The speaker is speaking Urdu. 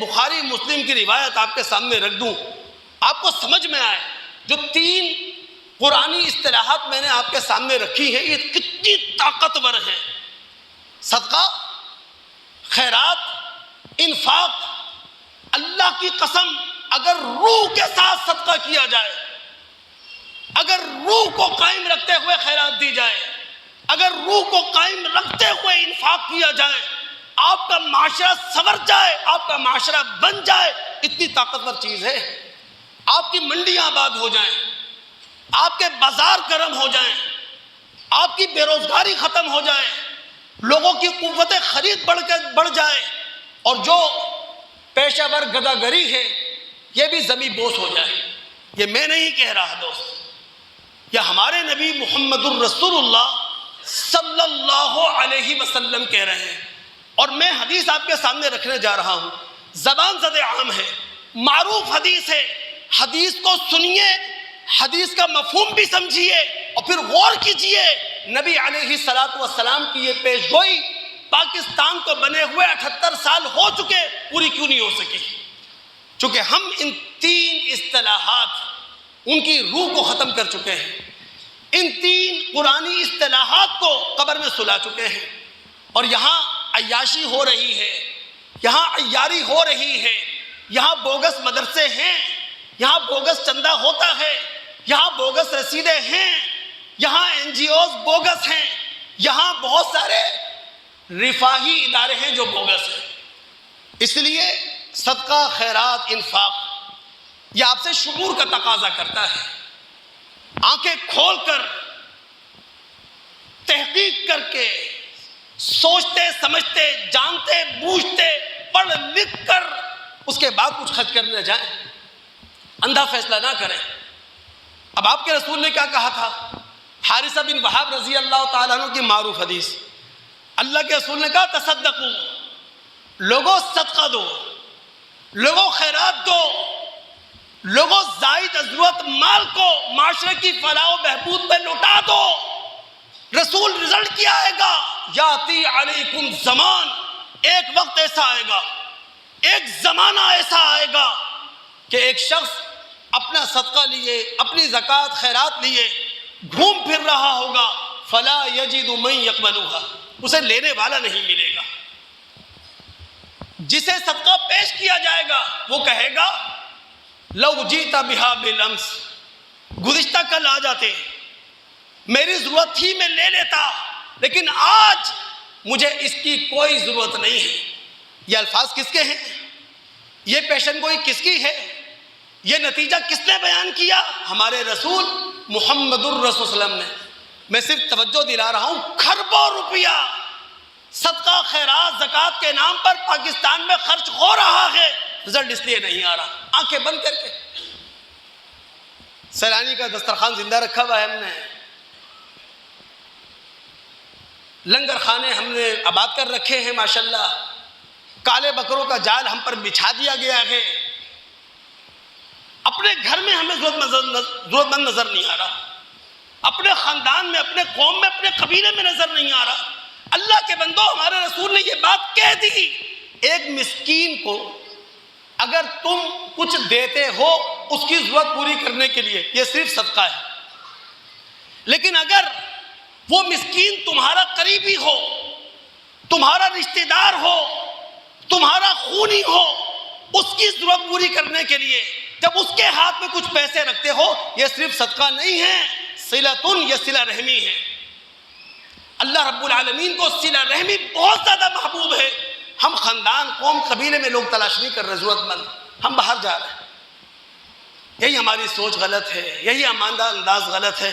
بخاری مسلم کی روایت آپ کے سامنے رکھ دوں، آپ کو سمجھ میں آئے. جو 3 قرآنی اصطلاحات میں نے آپ کے سامنے رکھی ہیں، یہ کتنی طاقتور ہیں. صدقہ، خیرات، انفاق. اللہ کی قسم، اگر روح کے ساتھ صدقہ کیا جائے، اگر روح کو قائم رکھتے ہوئے خیرات دی جائے، اگر روح کو قائم رکھتے ہوئے انفاق کیا جائے، آپ کا معاشرہ سنور جائے، آپ کا معاشرہ بن جائے. اتنی طاقتور چیز ہے. آپ کی منڈیاں آباد ہو جائیں، آپ کے بازار گرم ہو جائیں، آپ کی بے روزگاری ختم ہو جائے، لوگوں کی قوت خرید بڑھ جائے، اور جو پیشہ ور گداگری ہے یہ بھی زمین بوس ہو جائے. یہ میں نہیں کہہ رہا دوست، یہ ہمارے نبی محمد الرسول اللہ صلی اللہ علیہ وسلم کہہ رہے ہیں. اور میں حدیث آپ کے سامنے رکھنے جا رہا ہوں. زبان زد عام ہے، معروف حدیث ہے. حدیث کو سنیے، حدیث کا مفہوم بھی سمجھیے، اور پھر غور کیجئے. نبی علیہ السلام کی یہ پیش گوئی پاکستان کو بنے ہوئے 78 سال ہو چکے، پوری کیوں نہیں ہو سکی؟ چونکہ ہم ان 3 اصطلاحات، ان کی روح کو ختم کر چکے ہیں. ان 3 قرآنی اصطلاحات کو قبر میں سلا چکے ہیں. اور یہاں عیاشی ہو رہی ہے، یہاں عیاری ہو رہی ہے، یہاں بوگس مدرسے ہیں، یہاں بوگس چندہ ہوتا ہے، یہاں بوگس رسیدیں ہیں، یہاں NGOs بوگس ہیں، یہاں بہت سارے رفاہی ادارے ہیں جو بوگس ہیں. اس لیے صدقہ، خیرات، انفاق یہ آپ سے شعور کا تقاضا کرتا ہے. آنکھیں کھول کر، تحقیق کر کے، سوچتے سمجھتے، جانتے بوجھتے، پڑھ لکھ کر اس کے بعد کچھ خرچ کرنے جائیں. اندھا فیصلہ نہ کریں. اب آپ کے رسول نے کیا کہا تھا؟ حارثہ بن وہاب رضی اللہ تعالیٰ عنہ کی معروف حدیث. اللہ کے رسول نے کہا تصدقوا، لوگوں صدقہ دو، لوگوں خیرات دو، لوگوں زائد ضرورت مال کو معاشرے کی فلاح و بہبود میں لوٹا دو. رسول رزلٹ کیا آئے گا؟ یاتی علیکم زمان، ایک وقت ایسا آئے گا، ایک زمانہ ایسا آئے گا کہ ایک شخص اپنا صدقہ لیے، اپنی زکوٰۃ خیرات لیے گھوم پھر رہا ہوگا، فلا یجد من یقبلھا، اسے لینے والا نہیں ملے گا. جسے صدقہ پیش کیا جائے گا وہ کہے گا لو جیت بہا بالامس، گزشتہ کل آ جاتے، میری ضرورت تھی میں لے لیتا، لیکن آج مجھے اس کی کوئی ضرورت نہیں ہے. یہ الفاظ کس کے ہیں؟ یہ پیشن گوئی کس کی ہے؟ یہ نتیجہ کس نے بیان کیا؟ ہمارے رسول محمد الرسول صلی اللہ علیہ وسلم نے. میں صرف توجہ دلا رہا ہوں، کھربوں روپیہ صدقہ خیرات زکوٰۃ کے نام پر پاکستان میں خرچ ہو رہا ہے، رزلٹ اس لیے نہیں آ رہا. آنکھیں بند کر کے سیلانی کا دسترخوان زندہ رکھا ہوا ہے، ہم نے لنگر خانے ہم نے آباد کر رکھے ہیں ماشاءاللہ، کالے بکروں کا جال ہم پر بچھا دیا گیا ہے. اپنے گھر میں ہمیں ضرورت مند نظر نہیں آ رہا، اپنے خاندان میں، اپنے قوم میں، اپنے قبیلے میں نظر نہیں آ رہا. اللہ کے بندو، ہمارے رسول نے یہ بات کہہ دی، ایک مسکین کو اگر تم کچھ دیتے ہو اس کی ضرورت پوری کرنے کے لیے، یہ صرف صدقہ ہے. لیکن اگر وہ مسکین تمہارا قریبی ہو، تمہارا رشتہ دار ہو، تمہارا خونی ہو، اس کی ضرورت پوری کرنے کے لیے جب اس کے ہاتھ میں کچھ پیسے رکھتے ہو، یہ صرف صدقہ نہیں ہے، صلۃ، یہ صلہ رحمی ہے. اللہ رب العالمین کو صلہ رحمی بہت زیادہ محبوب ہے. ہم خاندان، قوم، قبیلے میں لوگ تلاش نہیں کر رہے ضرورت مند، ہم باہر جا رہے ہیں. یہی ہماری سوچ غلط ہے، یہی ہمارا انداز غلط ہے.